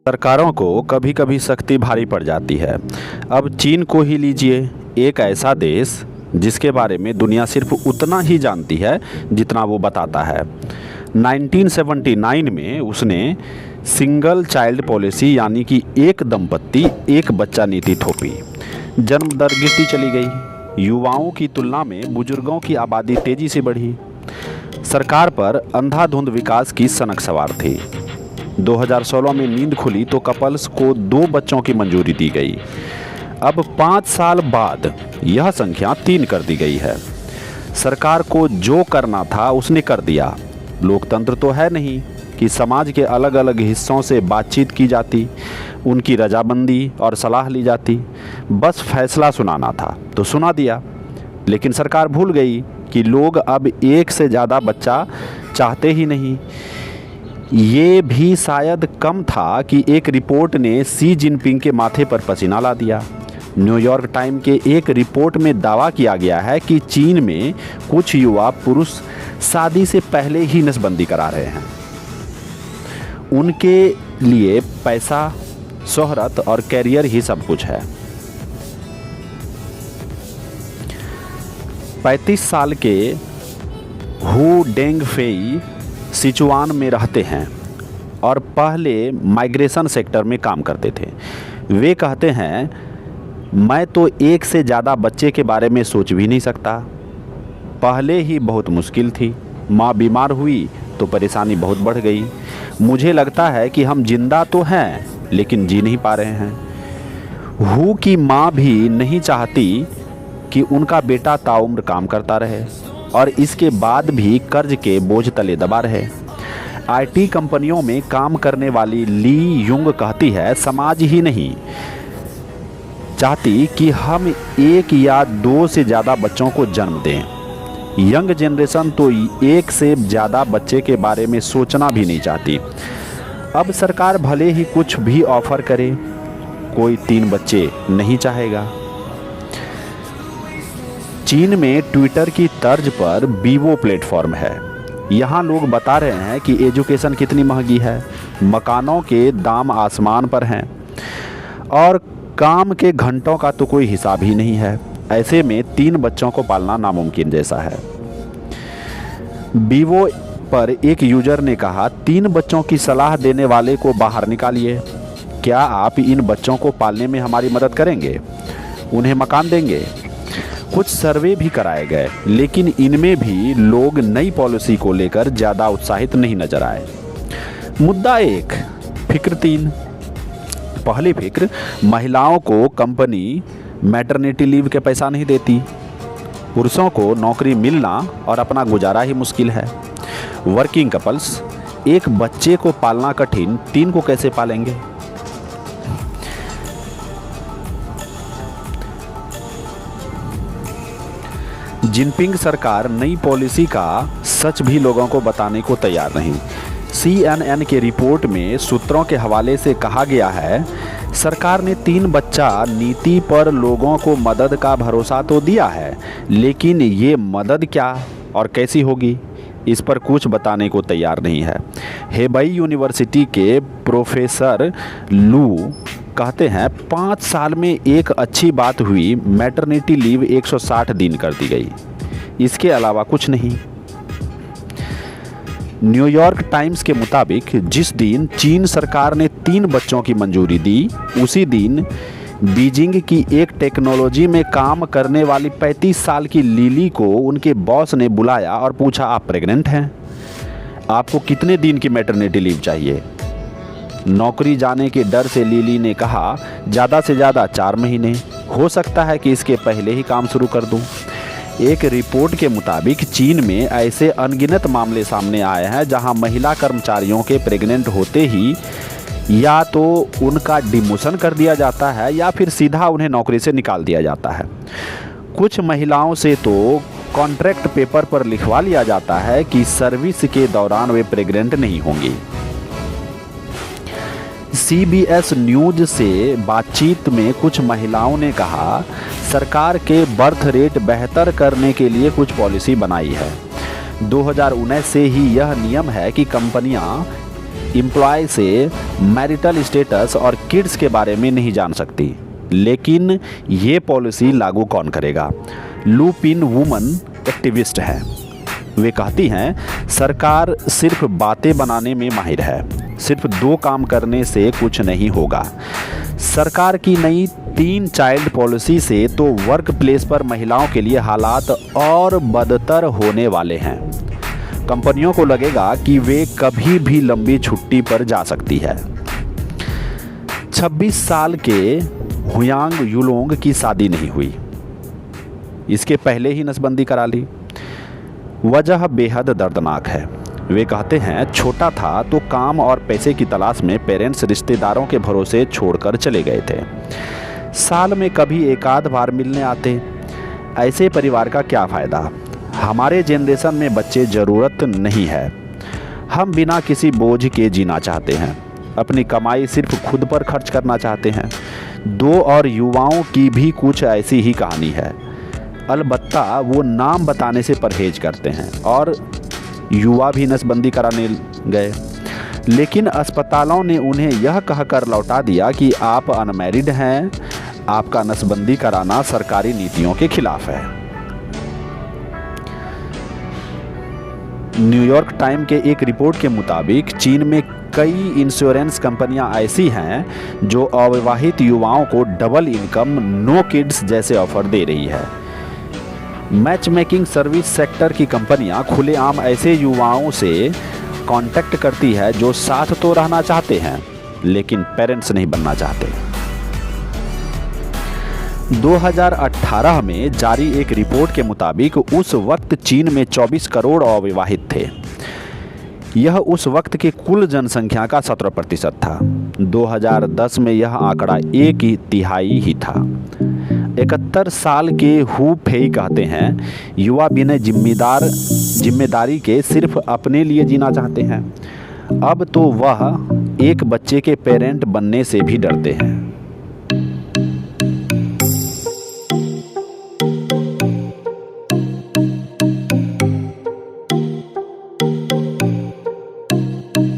सरकारों को कभी कभी सख्ती भारी पड़ जाती है। अब चीन को ही लीजिए, एक ऐसा देश जिसके बारे में दुनिया सिर्फ उतना ही जानती है जितना वो बताता है। 1979 में उसने सिंगल चाइल्ड पॉलिसी यानी कि एक दंपत्ति एक बच्चा नीति थोपी। जन्म दर गिरती चली गई, युवाओं की तुलना में बुजुर्गों की आबादी तेजी से बढ़ी। सरकार पर अंधाधुंध विकास की सनक सवार थी। 2016 में नींद खुली तो कपल्स को 2 बच्चों की मंजूरी दी गई। अब 5 साल बाद यह संख्या 3 कर दी गई है। सरकार को जो करना था उसने कर दिया। लोकतंत्र तो है नहीं कि समाज के अलग अलग हिस्सों से बातचीत की जाती, उनकी रजामंदी और सलाह ली जाती। बस फैसला सुनाना था तो सुना दिया। लेकिन सरकार भूल गई कि लोग अब एक से ज़्यादा बच्चा चाहते ही नहीं। ये भी शायद कम था कि एक रिपोर्ट ने शी जिनपिंग के माथे पर पसीना ला दिया। न्यूयॉर्क टाइम के एक रिपोर्ट में दावा किया गया है कि चीन में कुछ युवा पुरुष शादी से पहले ही नसबंदी करा रहे हैं। उनके लिए पैसा, शोहरत और कैरियर ही सब कुछ है। 35 साल के हु डेंगफेई सिचुआन में रहते हैं और पहले माइग्रेशन सेक्टर में काम करते थे। वे कहते हैं, मैं तो एक से ज़्यादा बच्चे के बारे में सोच भी नहीं सकता। पहले ही बहुत मुश्किल थी, माँ बीमार हुई तो परेशानी बहुत बढ़ गई। मुझे लगता है कि हम जिंदा तो हैं लेकिन जी नहीं पा रहे हैं। हु की माँ भी नहीं चाहती कि उनका बेटा ताउम्र काम करता रहे और इसके बाद भी कर्ज के बोझ तले दबा रहे। आईटी कंपनियों में काम करने वाली ली युंग कहती है, समाज ही नहीं चाहती कि हम 1 या 2 से ज़्यादा बच्चों को जन्म दें। यंग जनरेशन तो 1 से ज़्यादा बच्चे के बारे में सोचना भी नहीं चाहती। अब सरकार भले ही कुछ भी ऑफर करे, कोई 3 बच्चे नहीं चाहेगा। चीन में ट्विटर की तर्ज पर वीवो प्लेटफॉर्म है। यहाँ लोग बता रहे हैं कि एजुकेशन कितनी महंगी है, मकानों के दाम आसमान पर हैं और काम के घंटों का तो कोई हिसाब ही नहीं है। ऐसे में 3 बच्चों को पालना नामुमकिन जैसा है। वीवो पर एक यूजर ने कहा, 3 बच्चों की सलाह देने वाले को बाहर निकालिए। क्या आप इन बच्चों को पालने में हमारी मदद करेंगे? उन्हें मकान देंगे? कुछ सर्वे भी कराए गए लेकिन इनमें भी लोग नई पॉलिसी को लेकर ज़्यादा उत्साहित नहीं नजर आए। मुद्दा 1, फिक्र 3। पहली फिक्र, महिलाओं को कंपनी मैटरनिटी लीव के पैसा नहीं देती। पुरुषों को नौकरी मिलना और अपना गुजारा ही मुश्किल है। वर्किंग कपल्स, एक बच्चे को पालना कठिन, 3 को कैसे पालेंगे? जिनपिंग सरकार नई पॉलिसी का सच भी लोगों को बताने को तैयार नहीं। CNN के रिपोर्ट में सूत्रों के हवाले से कहा गया है, सरकार ने 3 बच्चा नीति पर लोगों को मदद का भरोसा तो दिया है, लेकिन ये मदद क्या और कैसी होगी इस पर कुछ बताने को तैयार नहीं है। हेबई यूनिवर्सिटी के प्रोफेसर लू कहते हैं, 5 साल में एक अच्छी बात हुई, मैटरनिटी लीव 160 दिन कर दी गई, इसके अलावा कुछ नहीं। न्यूयॉर्क टाइम्स के मुताबिक जिस दिन चीन सरकार ने 3 बच्चों की मंजूरी दी, उसी दिन बीजिंग की एक टेक्नोलॉजी में काम करने वाली 35 साल की लिली को उनके बॉस ने बुलाया और पूछा, आप प्रेग्नेंट हैं? आपको कितने दिन की मैटरनिटी लीव चाहिए? नौकरी जाने के डर से लिली ने कहा, ज़्यादा से ज़्यादा 4 महीने, हो सकता है कि इसके पहले ही काम शुरू कर दूं। एक रिपोर्ट के मुताबिक चीन में ऐसे अनगिनत मामले सामने आए हैं जहां महिला कर्मचारियों के प्रेग्नेंट होते ही या तो उनका डिमोशन कर दिया जाता है या फिर सीधा उन्हें नौकरी से निकाल दिया जाता है। कुछ महिलाओं से तो कॉन्ट्रैक्ट पेपर पर लिखवा लिया जाता है कि सर्विस के दौरान वे प्रेग्नेंट नहीं होंगी। CBS न्यूज़ से बातचीत में कुछ महिलाओं ने कहा, सरकार के बर्थ रेट बेहतर करने के लिए कुछ पॉलिसी बनाई है। 2019 से ही यह नियम है कि कंपनियां एम्प्लॉय से मैरिटल स्टेटस और किड्स के बारे में नहीं जान सकती। लेकिन ये पॉलिसी लागू कौन करेगा? लू पिन वुमन एक्टिविस्ट है। वे कहती हैं सरकार सिर्फ बातें बनाने में माहिर है, सिर्फ 2 काम करने से कुछ नहीं होगा। सरकार की नई 3 चाइल्ड पॉलिसी से तो वर्क प्लेस पर महिलाओं के लिए हालात और बदतर होने वाले हैं। कंपनियों को लगेगा कि वे कभी भी लंबी छुट्टी पर जा सकती है। 26 साल के हुयांग युलोंग की शादी नहीं हुई, इसके पहले ही नसबंदी करा ली। वजह बेहद दर्दनाक है। वे कहते हैं छोटा था तो काम और पैसे की तलाश में पेरेंट्स रिश्तेदारों के भरोसे छोड़कर चले गए थे। साल में कभी एक आध बार मिलने आते। ऐसे परिवार का क्या फ़ायदा? हमारे जनरेशन में बच्चे ज़रूरत नहीं है। हम बिना किसी बोझ के जीना चाहते हैं, अपनी कमाई सिर्फ खुद पर खर्च करना चाहते हैं। 2 और युवाओं की भी कुछ ऐसी ही कहानी है। अलबत्ता वो नाम बताने से परहेज करते हैं और युवा भी नसबंदी कराने गए, लेकिन अस्पतालों ने उन्हें यह कहकर लौटा दिया कि आप अनमैरिड हैं, आपका नसबंदी कराना सरकारी नीतियों के खिलाफ है। न्यूयॉर्क टाइम के एक रिपोर्ट के मुताबिक चीन में कई इंश्योरेंस कंपनियां ऐसी हैं जो अविवाहित युवाओं को डबल इनकम, नो किड्स जैसे ऑफर दे रही है। मैच मेकिंग सर्विस सेक्टर की कंपनियां खुलेआम ऐसे युवाओं से कांटेक्ट करती है जो साथ तो रहना चाहते हैं लेकिन पेरेंट्स नहीं बनना चाहते। 2018 में जारी एक रिपोर्ट के मुताबिक उस वक्त चीन में 24 करोड़ अविवाहित थे। यह उस वक्त के कुल जनसंख्या का 17% था। 2010 में यह आंकड़ा 1/3 ही था। 71 साल के हु फेई कहते हैं युवा बिना जिम्मेदारी के सिर्फ अपने लिए जीना चाहते हैं। अब तो वह एक बच्चे के पेरेंट बनने से भी डरते हैं।